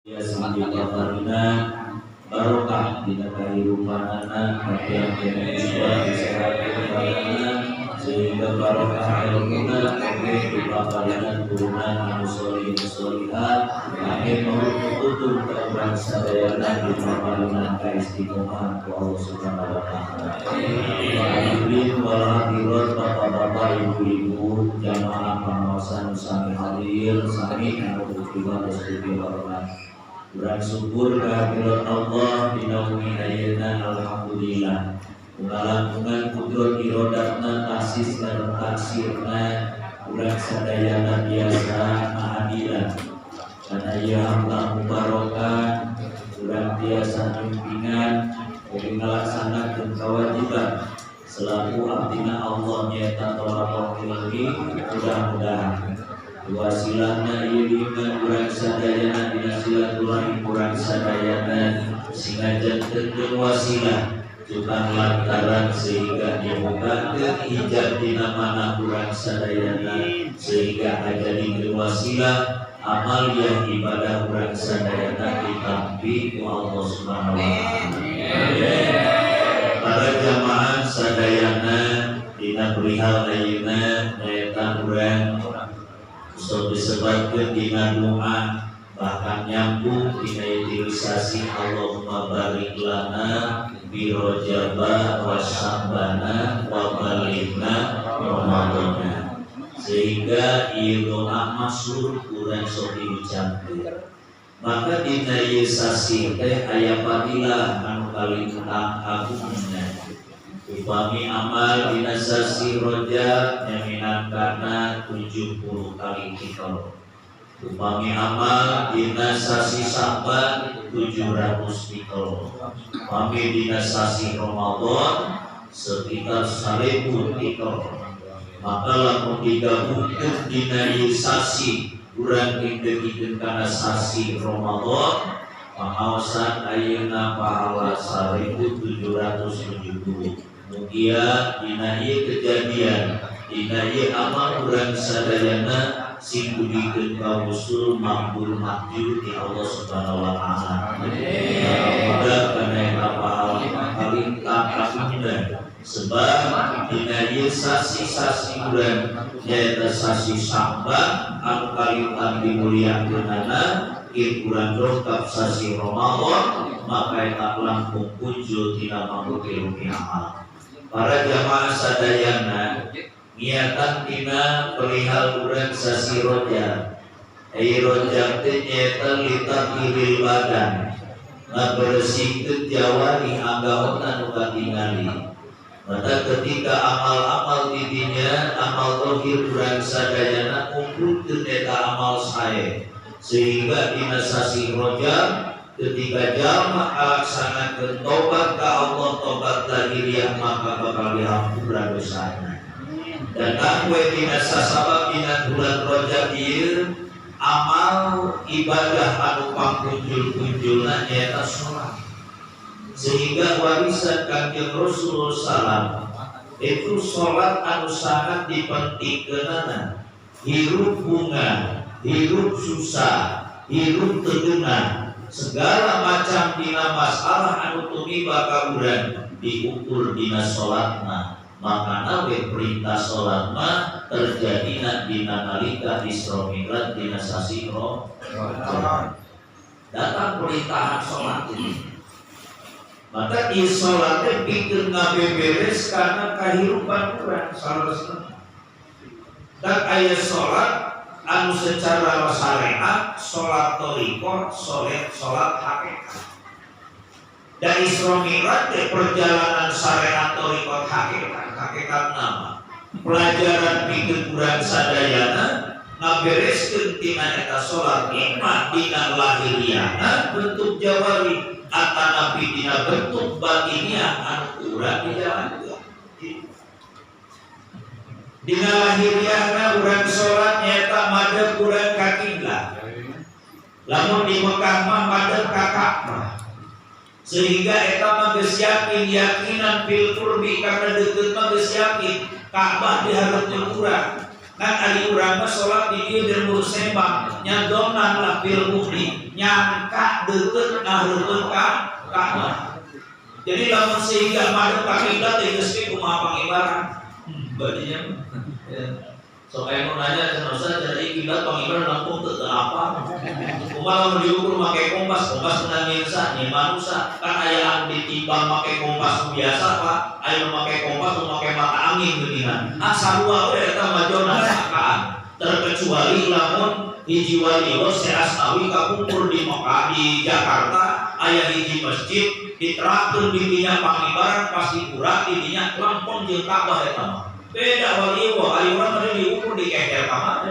Ya sandi kabarna barokah dina kahirupanana bagian Indonesia disehatkan badanna sehingga barokah ilmuna oge dipaparinan turunan anu sholihin sholihat amin maulud urang sadayana dipaparinan kaistiqomahan ku Allah Subhanahu wa taala. Hadirin wal hadirat bapak-bapak ibu-ibu jamaah pengawasan sami hadir sami anu berkibadah studio hormat. Urang syukur kehadirat Allah dinaungi ayeuna alhamdulillah. Ngalantungan kudrat irodatna tasis dan taksirna urang sadayana biasa mahadiran. Karena ia hamlah mubarokah urang biasa bimbingan dari melaksanakan kewajiban selaku abdina Allah nyata tolak ilmi mudah-mudahan wasilahna iriman urang sadayana dina silaturahim urang sadayana singajan teu wasilah tukang lantaran sehingga dimukakeun hijab dina mana urang sadayana sehingga jadi wasilah amal yang ibadah urang sadayana ditampi ku Allah Subhanahu wa taala. Para jamaah sadayana dina perihal ayeuna nyaeta urang so disebutkan dina doa bahkan nyambung dina utilisasi Allahumma barik lana bi rojaba wa syabana wa balighna ramadana sehingga ieu doa masyhur urang sok diucapkeun. Maka dina ieu sasi teh aya fadilah anu kalintang agungna. Upami amal dina sasi Rajab nyaminan kana 70 kali kikol. Upami amal dina sasi Saban 700 kikol. Upami dina sasi Ramadan sekitar 1000 kikol. Maka lamun digabungkeun dina ieu sasi urang didegikeun kana sasi Ramadan pangaosan ayeuna pahala 1770. Mugia dina ieu kejadian dina ieu amal urang sadayana sing dudikeun ka usul makbul makjur di Allah Subhanahu wa taala. Mudah kana eta pahala kalintang kasunda sebab dina ieu sasi-sasi urang nyaeta sasi Sya'ban anu kalintang dimuliakeunana ieu urang dongkap sasi Ramadan maka eta langkung punjul tina mangkuti amal. Para jamaah sadayana niatan tina perihal urang sasi Rajab. Rajab teh nyaeta litahiril badan. Ngabersihkeun jawari anggaona nu katingali. Maka ketika amal-amal di dinya amal zahir urang sadayana kumpulkeun eta amal sae. Sehingga dina sasi Rajab ketika jalma alaksanakeun tobat ka Allah tobat lahiriah maka bakal dihampura dosana. Dan angwe dina sasabab dina bulan Rajab ieu amal ibadah anu pangkunjul-kunjulna nyaeta salat. Sehingga warisan Kanjeng Rasul sallam itu salat anu sangat dipentingkeunana. Hirup bunga, hirup susah, hirup tegenah segala macam dina masalah anu tumiba ka urang diukur dina salatna makana we perintah salatna terjadina dina nalika Isra Mi'raj dina sasi Ramadan datang perintahan salat ini maka di salat teh pikeun ngabeberes kana kahirupan urang salesna dan aya salat anu secara syariat sholat thariqah, sholat hakikat. Dan Isra Mi'raj perjalanan syariat thariqah hakikat nama. Pelajaran pikeun urang sadayana ngabereskeun tina eta sholat imma dina lahiriana bentuk jawari atanapi dina bentuk batiniah anu urang dijalankeun. Dina lahiriahna urang sholat nyata madep urang ka kiblat. Lamun di Mekah mah madep ka Ka'bah. Sehingga eta mah geus yakin yakinan fil qurbi karena deukeut mah geus yakin Ka'bah dihareupeun urang. kan ari urang mah salat di dieu jeung sembang nyadonan lah bil bukti nyangka deukeut ngaheureun ka Ka'bah. Jadi lamun sehingga madep ka kiblat teh geus ge kumaha pangibaran. Badinya sok aya nu nanya cenah Ustaz jadi kiblat pangibaran lampung teu apa. Kumaha lamun diukur make kompas meunang nyeunsa nya manusia kan aya anu ditimbang make kompas biasa Pak, aya nu make kompas nu make mata angin geuningan. Sarua we eta majona sakaan. Terkecuali lamun hiji wali seastawi kakumpul di Mekah di Jakarta aya hiji masjid diterapkeun di dinya pangibaran pasti kurang di dinya lampung jeung Ka'bah eta mah. Beda wali wah ari urang mah diukur di keker kamar.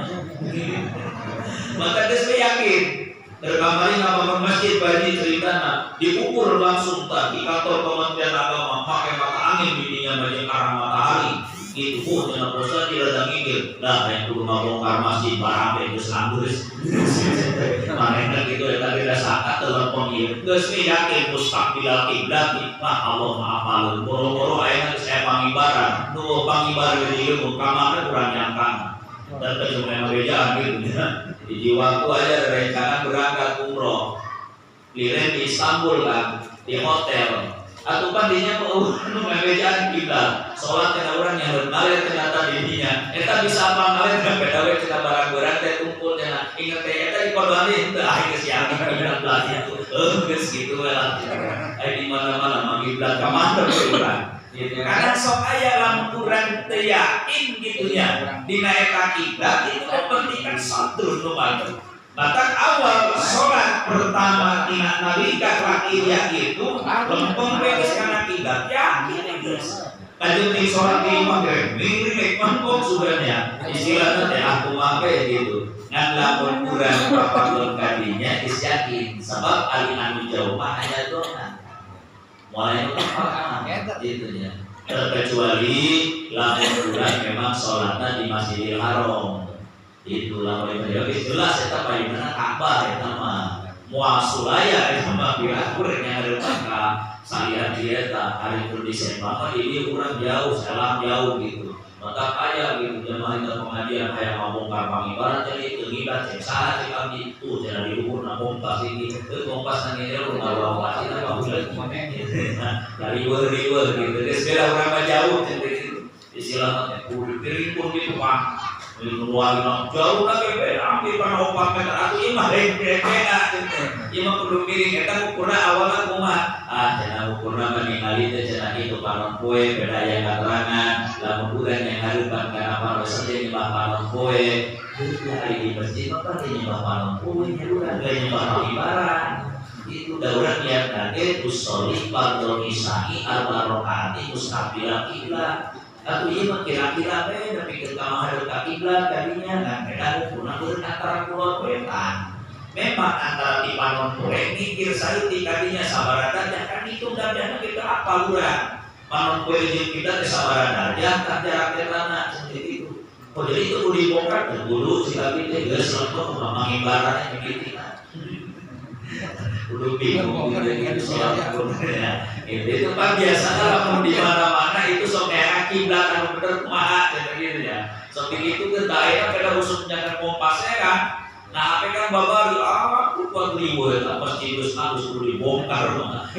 Maka geus yakin terkamari nama masjid bari ceritana diukur langsung tadi kantor Kementerian Agama pakai mata angin di dinya jeung arah matahari. Itu pun yang proses tidak ngigil lah yang kudu ngabongkar masjid barang geus anggeus manehna kitu eta beda sakat telepon ieu geus yakin mustaqbilal kiblat mah Allah maafaleun boro-boro ayeuna geus aya pangibaran nu pangibar ieu mun kamana urang nyangka dan kecuali bejaan gitu ya di waktu aja rencana berangkat umroh liren di Istanbul kan di hotel atau kan dinya mau ngabejaan kita sholat kena orang yang ngalir ternyata dirinya eta bisa apa ngalir dan bedawe kita barang-barang teh kumpul cenah inget teh eta di kodone teu aya geus siang kiblat itu geus kitu we lah aya di mana-mana mah kiblat ka mana urang gitu karena sok aya lamun urang teu yakin gitunya dina eta kiblat itu kepentingan satu nu mantep. Bahkan awal sholat pertama tina nalika rakiyah itu lempeng beres karena kiblat yakin geus. Lanjut di sholat di maghrib mirip mangkok sudahnya istilahnya teh aku mah gitu. Ngan lamun urang papagon kadinya geus yakin sebab ari anu jauh mah aya dona. Mulai nu apa gitu nya. Terkecuali lamun urang memang sholatna di Masjidil Haram. Itulah mereka jelas eta palingan Ka'bah eta mah moal sulaya eta mah pirakur nya hareupan ka salian dia eta hari pun Desember mah ini urang jauh salam jauh gitu maka kaya gitu jemaah eta pengajian aya ngabongkar pangibaran jadi teu ngiblat cek saha cek abdi tuh cenah diukur na kompas ini teu kompas na ngene lu ngawawas eta mah bulan dari weur gitu geus beda urang mah jauh cek gitu istilahna kudu piripun gitu Pak luar jauh lagi beda hampir pada 4 meter atau imah beda imah kudu miring eta ukurna awalna kumaha cenah ukurna meningali teh cenah itu panon poe beda aya katerangan lamun urang yang hareupan kana panon sate nyembah panon poe itu hari di masjid mah teh nyembah panon poe urang ge nyembah pangibaran itu da urang niatna teh usolli fardhu isya'i arba rakaat mustaqbil kiblat. Atau iya mah kira-kira beda pikir kalau hadap ka kiblat tadinya kan beda ukur antara pulau wetan. Memang antara di panon poe mikir saeutik kadinya sabaraha darajat kan itu darajatna kita apa urang. Panon poe jeung kita teh sabaraha darajat kan jarak etana seperti itu. Oh jadi itu kudu dibongkar dulu sila teh geus lempeng mangimbaranna begitu. Kudu bingung gitu soal ya. Itu kan biasanya lamun di mana-mana itu sok kayak kiblat anu bener kumaha gitu ya. Sok itu ke daerah pada khususnya kan kompasnya kan. Nah, apa kan babari aku kuat ribu ya pasti geus kudu dibongkar mah.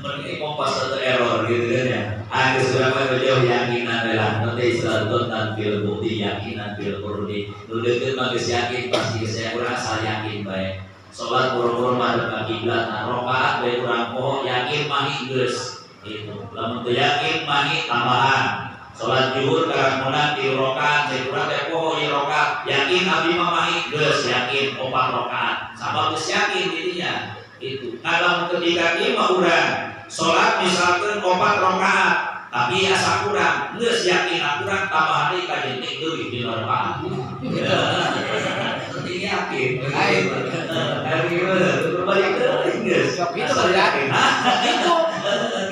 Mereka kompas atau error gitu kan ya. Ada surama jauh yakinan adalah nanti selalu dan fil bukti yakinan fil qurdi. Lu deukeut mah geus yakin pasti saya urang asal yakin bae. Sholat boro-boro madhep ka kiblat rakaat bae urang poho yakin mani geus itu lamun teu yakin mani tambahan sholat zuhur karangunan 3 rakaat cek urang teh poho ieu rakaat yakin abdi mah mani geus yakin 4 rakaat sabab geus yakin intinya itu kalau ketika ieu mah urang sholat misalkan 4 rakaat tapi asa kurang geus yakin kurang tambahan deui ka jentik deui 3 rakaat penting yakin hari itu balik geus itu yakin itu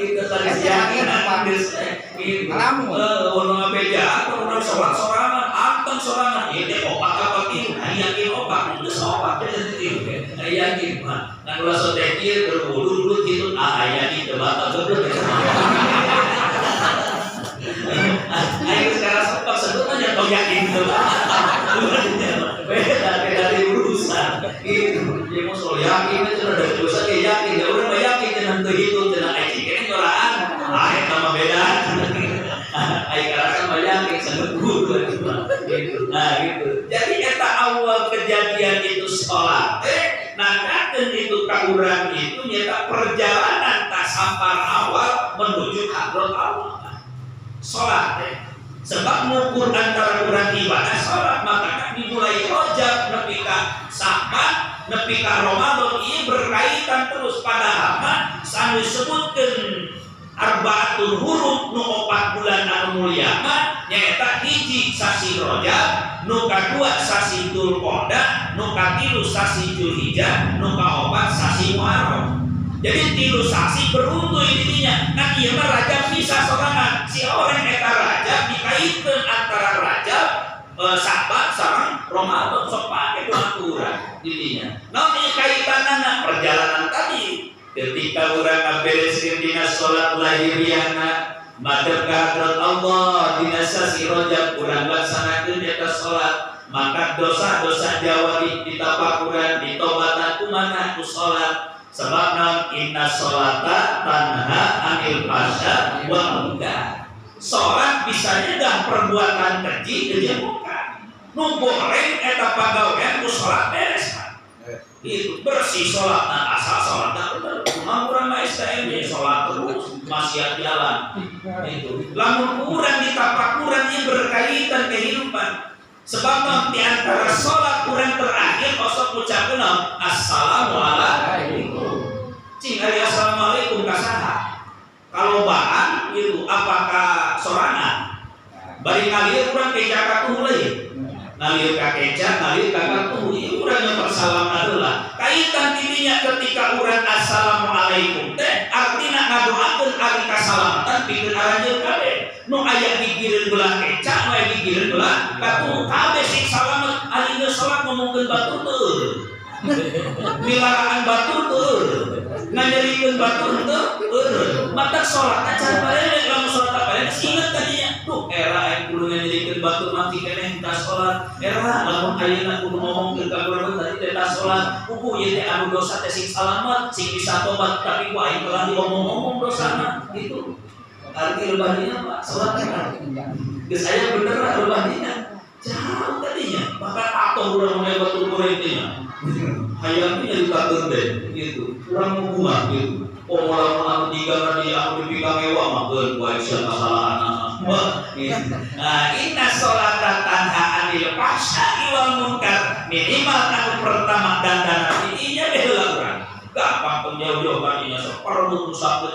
kita tadi yakin geus ngalamun ono ngabeja ono sholat sorangan anteng sorangan ieu opat apa kieu yakin opat geus opat yakin mah ngan ulah sote kieu berwudu kitu yakin debat geus ayo sekarang sempat yakin tuh. Beda dari urusan itu. Dia mau soal yakin itu dari urusan dia yakin. Ya udah yakin jangan terhitung jangan aja ini orang. Itu mah beda. Ayo karena mah yakin sangat guru gitu. Nah gitu. Jadi eta awal kejadian itu sholat. Nah kadang itu kaurang itu nyata perjalanan tasampar awal menuju hadrat Allah. Sholat sebab mengukur antara kurang ibadah sholat maka dimulai Rajab nepi ka Sya'ban nepi ka Ramadan ini berkaitan terus padahal sanu disebutkan arbaatul hurum nu 4 bulan anu mulia mah nyaeta hiji sasi Rajab nu kadua sasi Dzulqa'dah nu katilu sasi Dzulhijjah nu kaopat sasi Muharram. Jadi 3 sasi beruntung intinya. Nah ieu mah Rajab bisa sorangan. Si orang eta Rajab dikaitkeun antara Rajab Sya'ban sareng Ramadan sok pake dua kurang intinya. Naon ieu kaitanana perjalanan tadi ketika urang bereskeun dina salat lahiriahna madhep ka hadrat Allah dina sasi Rajab urang laksanakeun eta salat maka dosa-dosa jawari ditapakuran ditobatan kumaha ku salat. Sebab inna sholata tanha anil fahsya wal munkar. Sholat bisa nyegah perbuatan keji jeung munkar. Nu goreng eta pagawean ku sholat beres kan. Itu bersih sholatna asal sholatna bener. Kumaha urang mah STM sholat terus maksiat jalan. Itu. Lamun urang ditapakuran ieu berkaitan kehidupan. Sebab di antara sholat kurang terakhir kosok ucapkeun assalamualaikum. Cing ari assalamualaikum ka saha? Kalau bahan itu apakah sorangan? Bari ngalir urang keca katuh leuy. Ngalir ka keca, ngalir ka katuh. Ieu urang yang bersalam adalah kaitan dirinya ketika urang assalamualaikum teh artina ngadoakeun ari kasalamatan pikeun aranjeun kabeh. Nu aya gigireun belah keca, nu aya gigireun belah katuh kabeh sing salamet ari geus salat ngomongkeun batur teu. Milaraan batur teu. Ngajarikeun batur teu eureun. Matak salatna can barele lamun salat barele inget tadinya. Tuh era aya kudu ngajarikeun batur mah keneh tah salat. Era lamun ayeuna kudu ngomongkeun ka urang tadi teh tah salat. Kuku ieu teh anu dosa teh sing salamet, sing bisa tobat tapi ku aing telah diomong-omong dosana. Gitu. Arti lebahnya Pak, salatna. Geus aya bener lebahnya. Jauh tadinya. Bahkan atoh urang mulai batur goreng teh. Hayangnya jadi kader deh, gitu. Kurang hubungan gitu. Oh malah aku tiga di aku dipikang ewa makan buat siapa salah anak. Nah inna sholata tanha anil fahsya'i wal munkar minimal aku pertama dandan ininya bela urang. Gampang penjauh-jauh kadinya seperlu musafir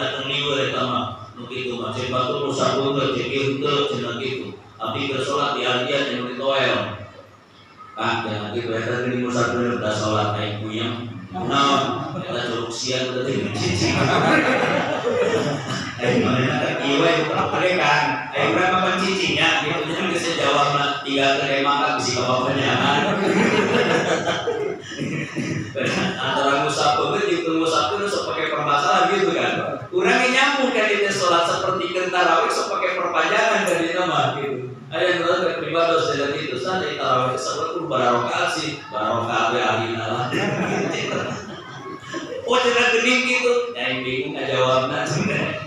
datang liur eta mah. Nu kitu mah cek batu musafir cek ieu cenah kitu. Abdi keur salat di alian yang ditoel. Jangan gitu, kita ini musafir udah sholat naik buyang. Nah, kita curug siang udah tinggal cicing. Mana kiwe itu apa kan? Berapa pencicingnya? Gitu jangan bisa jawab lah. 3 kali makan bisa bapaknya. Antara musafir itu musafir sok pakai permasalahan gitu kan? Kurangnya nyambung kan itu sholat seperti kentarawih sok pakai perpanjangan dari nama gitu. Ada yang berada beribadah sedang itu saja tarawih salat itu barokah sih barokah be alina lah. Oh jangan gening gitu. Yang bingung ngajawabna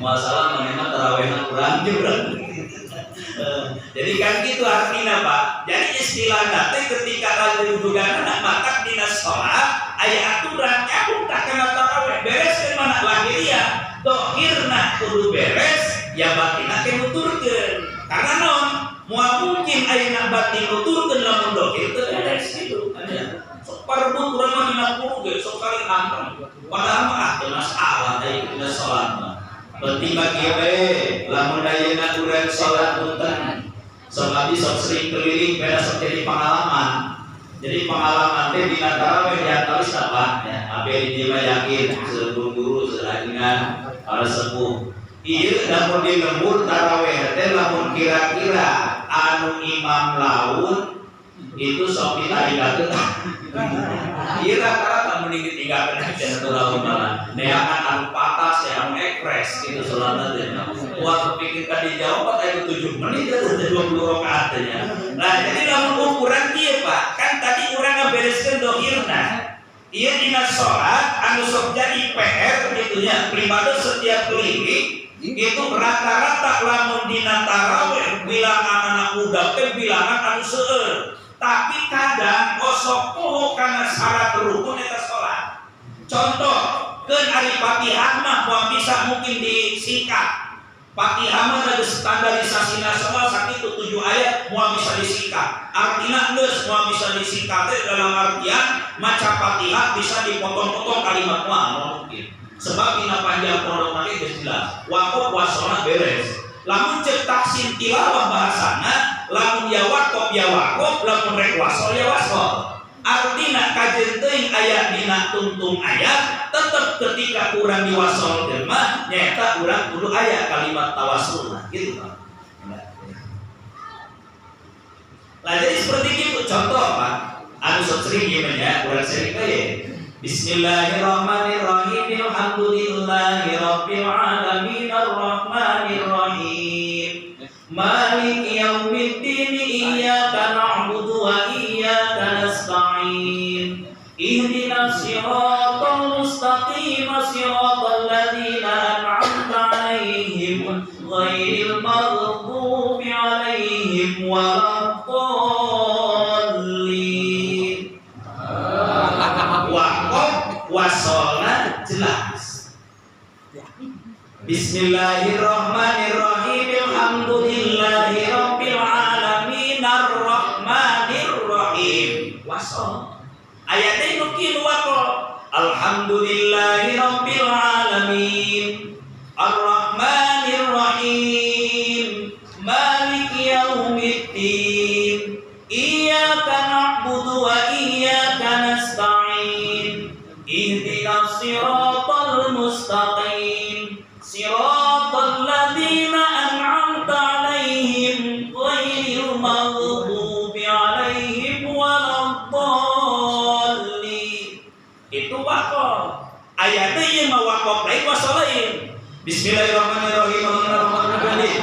masalah mana tarawihna kurang juga. Jadi kan gitu artinya Pak. Jadi istilahnya teh ketika kalau dudugan anak maka dina sholat aya aturan nyambung tak kena tarawih beres ke mana lahiriah dohirna kudu beres ya batinna ke nuturkeun karena non moal mungkin ayeuna batin nuturkeun lamun dohir teu beres kitu anya sok parbut urang mah dina 10 ge sok kali anteng padahal mah teu masalah da ieu dina salat mah penting bagi we lamun ayeuna urang salat punten sok abdi sok sering keliling beda sok jadi pengalaman. Jadi pengalaman teh dina tarawih di atas apa ya abe di mah yakin sebelum guru selaingan para sepuh ieu lamun di lembur tarawih teh lamun kira-kira anu imam laun itu sok ditarikakeun ieu rata-rata mending tinggal kena cenderung malah neangan anu patas ya anu ekspres gitu sholatnya waktu pikirkan dijawab itu 7 menit itu 20 rakaat ya. Nah jadi lamun ukuran dia Pak kan tadi orang ngabereskeun dohirna ieu dina sholat anu sok jadi PR gitu nya pribadi setiap keliling itu rata-rata lamun dina tarawih bilangan anak muda teh bilangan anu seueur tapi kadang osok poho karena syarat rukun eta sholat. Contoh keun ari Fatihah mah moal bisa mungkin disingkat. Fatihah mah ada standarisasi nasional sakitu 7 ayat moal bisa disingkat. Artina geus moal bisa disingkat dalam artian maca Fatihah bisa dipotong-potong kalimat moal mungkin. Sebab dina panjang pondok mah geus jelas. Waqaf wa sholat beres. Lamun cek taksin tilawah bahasana lamun ya waqaf ya waqaf lamun rek wasol ya wasol artina kajen teuing aya dina tungtung ayat tetep ketika kurang diwasol mah nyaeta urang kudu aya kalimat tawassulna gitu Pak. Lah jadi seperti itu contoh Pak anu sok sering gimana urang sering teh Bismillahirrahmanirrahim alhamdulillahi rabbil alamin arrahmanir rahim maliki yaumiddin iyyaka na'budu wa iyyaka nasta'in ihdinas siratal mustaqim siratal ladzina an'amta 'alaihim ghairil maghdubi 'alaihim waladdallin. Wasolat jelas. Bismillahirrahmanirrahim alhamdulillahi rabbil alamin arrahmanir rahim. Wasol. Ayatnya nu kieu waqaf. Alhamdulillahi rabbil alamin arrahmanir rahim maliki yaumiddin iyyaka na'budu wa iyyaka nasta'in ihdinas siratal mustaqim siratal ladzina an'amta 'alaihim ghairil maghdubi 'alaihim waladdallin. Itu waqaf. Ayatnya ieu mah waqaf lain wasol lain. Bismillahirrahmanirrahim arrahmanirrahim.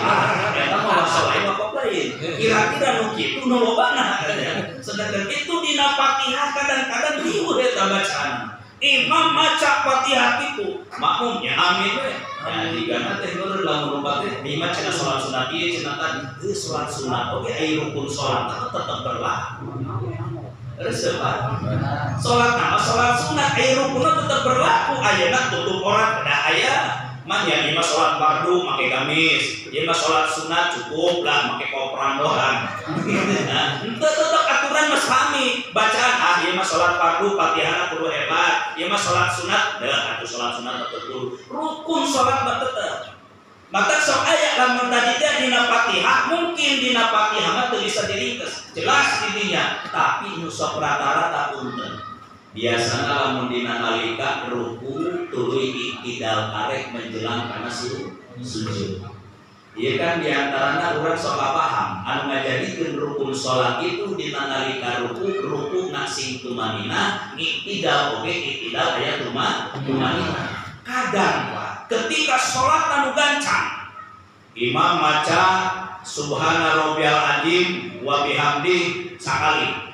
Eta mah wasol lain waqaf lain. Kira-kira nu kitu nu lobana katanya. Sedangkan itu dina Fatihah kadang-kadang riweuh eta bacaan. Imam maca Fatihah itu makmumnya amin we. Ya digana teh keur lamun lomba teh lima cenah salat sunat ieu cenah tadi salat sunat oge aya rukun salat tetep berlaku. Resep salat nama salat sunat aya rukunna tetep berlaku ayeuna tutup aurat kada aya. Man ya lima salat fardu make gamis, lima salat sunat cukup lah make kopran doang. Nah, tetep aturan mas kami bacaan ieu mah salat fardu Fatihahna kudu hebat, ieu mah salat sunat atuh salat sunat tetep kudu rukun salat mah tetep. Maka sok aya lamun tadi teh dina Fatihah mungkin dina Fatihah mah teu bisa diringkes, jelas intinya, tapi nu sok rata-rata punten. Biasana lamun dina nalika ruku tuluy iktidal karek menjelang kana sujud. Ieu kan diantarana urang sok paham anu ngajadikeun rukun salat itu dina nalika ruku na sing tumanina iktidal oge iktidal aya tumanina. Kadang Pak ketika salat anu gancang imam maca subhana rabbiyal azim wa bihamdi sakali.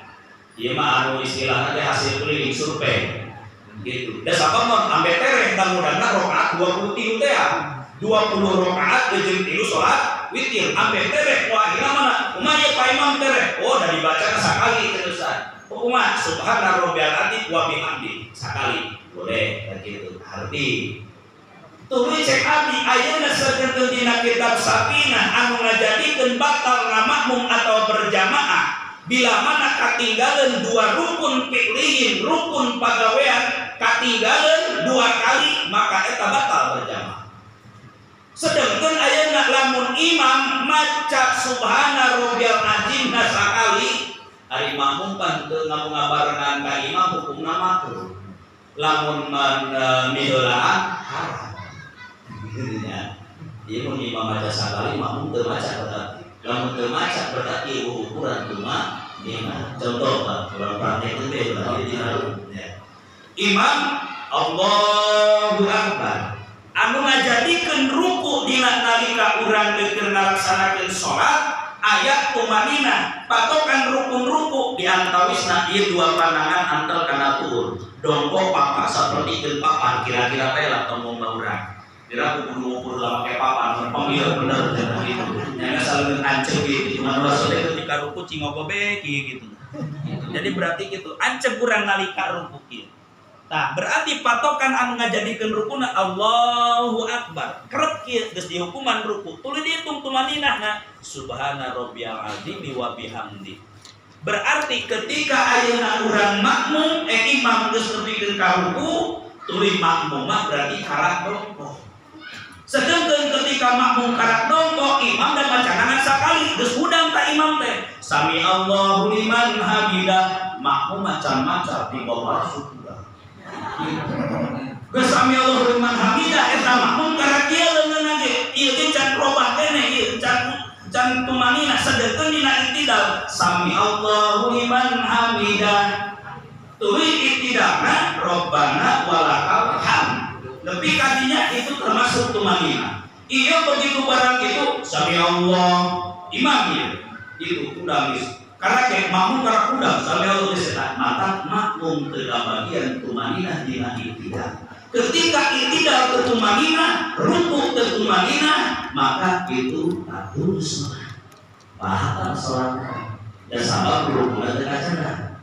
Ieu mah anu istilahna teh hasil keliling survei. Gitu. Da sapamun ambe tereh mudah-mudahan rakaat 23 teh 20 rakaat jeung 3 salat witir ambe tereh wah ira mana? Kumaha Pak Imam tereh? Oh da dibacana sakali terusan. Kumaha subhana rabbiyal azim wa bihamdi sakali. Boleh begitu. Arti tuluy cek abdi ayeuna sajeunteun dina kitab Sakinah anu ngajadikeun batal ngamakmum atau berjamaah bila mana katinggalan 2 rukun fi'liyin rukun pagawean katinggalan 2 kali maka eta batal berjamaah. Sedangkan ayeuna lamun imam maca subhana rabbiyal azim sakali ari makmum kan teu ngabarengan ka imam hukumna makruh. Lamun miheulaan haram. Gitu nya. Ieu mun imam maca sakali makmum teu maca berarti. Lamun teu maca berarti ukuran cuma 5. Contoh Pak, urang praktek teh berarti dina ya. imam Allahu Akbar. Anu ngajadikeun ruku dina nalika urang keur ngalaksanakeun salat aya tumanina, patokan rukun ruku diantawisna ieu dua pandangan antel kana tuur. Dongko papa sapertikeun papan kira-kira teh lah tembung urang. Kira ukur-ukur lah pakai papan, pemilihan bener gitu. Yang selalu ancep gitu. Cuma maksudnya ketika ruku cingogobe gitu. Jadi berarti gitu, ancep urang nalika ruku kieu. Nah, berarti patokan anu ngajadikeun rukuna Allahu Akbar. Kerep kieu geus dihukuman ruku. Tuluy dihitung tumaninahna subhana rabbiyal azim wa bihamdi. Berarti ketika ayeuna urang makmum imam geus nepikeun ka ruku, tuluy makmum mah berarti karak dongko. Sedangkan ketika makmum karak dongko, imam dan macanangan sakali geus hudang ka imam teh. Sami Allahu liman hamidah, makmum macan-macan di bawah syukur. Geus sami Allahu liman hamidah eta makmum karak ieu leungeun ge. Ieu ge can robah keneh ieu can tumanina sedengkeun dina iktidal. Sami Allahu liman hamidah. Tuluy iktidalna Rabbana walakal hamd. Lebih kadinya itu termasuk tumanina. Iya begitu barang itu sami Allah imam itu udah mis. Karena kayak makmum karena udah sami Allah disebut mata makmum bagian tumanina dina iktidal. Ketika iktidal ke tumanina, ruku ke tumanina, maka itu atur salat. Paham salat. Dan sama rukunan teu kacana.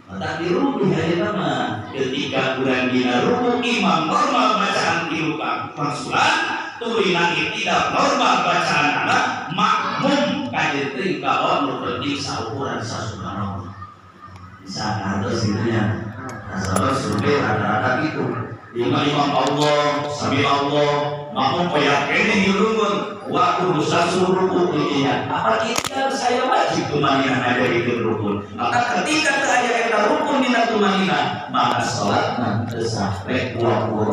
Mata dirukuh hari nama ketika kurang dina ruku imam normal bacaan dirukang maksulan turina tidak normal bacaan anak makmum kajeting kawan nuperti saukuran sasubhanallah bisa harus itunya asal survei rata-rata gitu imam Allah sami Allah makmum koyak kene dirukun waktu sasur ruku intinya apa kita saya wajib tumanina ada di rukun maka ketika ada rukun dina tumanina maka salat teu sampai 20